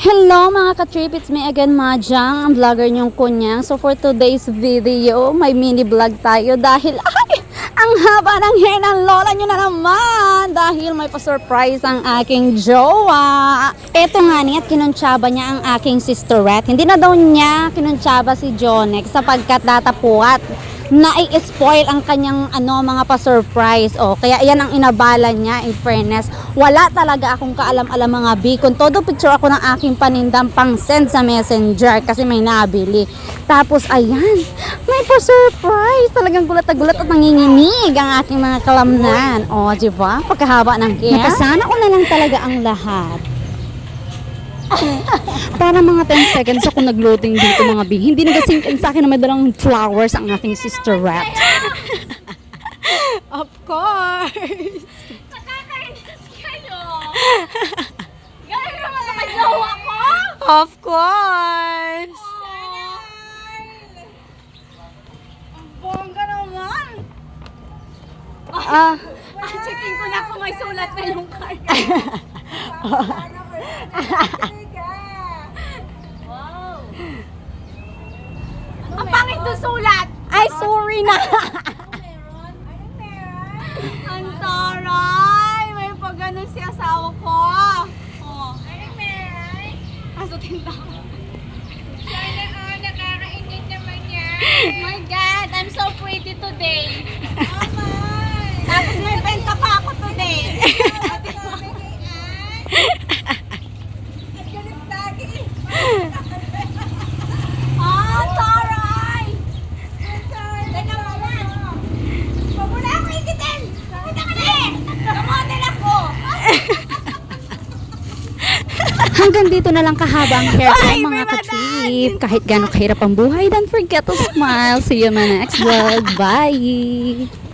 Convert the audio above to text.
Hello mga ka-trip, it's me again, Majang, ang vlogger niyong kunyang. So for today's video, may mini vlog tayo dahil ang haba ng hair ng lola niyo na naman dahil may pa-surprise ang aking jowa. Eto nga niya at kinuntsaba niya ang aking sisterette. Hindi na daw niya kinuntsaba si Jonex sapagkat datapuat na-i-spoil ang kanyang mga pa-surprise. Kaya yan ang inabala niya. In fairness, wala talaga akong kaalam-alam mga bikon. Todo picture ako ng aking panindang pang-send sa messenger kasi may nabili. Tapos ayan, may pa-surprise. Talagang gulat na gulat at nanginginig ang aking mga kalamnan. Diba? Pagkahaba ng hair. Napasana ko na lang talaga ang lahat. Para mga 10 seconds ako nag-loading dito mga big. Hindi nag-sink in sa akin na may dalang flowers ang aking sisterette. Of course! Nakakainis kayo! Gano'n naman nakajowa ko! Of course! Ang bongga naman! Checking ko na kung may sulat na yung card. Wow! Ang pangit doon sulat! Ay, sorry na! Ang taray! May pag-ganon si asawa ko! Asutin daw. Nakakainit naman niya. Oh my God! I'm so pretty today. Tapos may benta pa ako today. Taray! Teka muna. Huwag mo na ako ikitin! Pumunta ka na eh! Kamodel ako! Hanggang dito na lang kahaba ang hair ko mga ka-trip. Kahit gano'ng kahirap ang buhay, don't forget to smile. See you in my next vlog. Bye!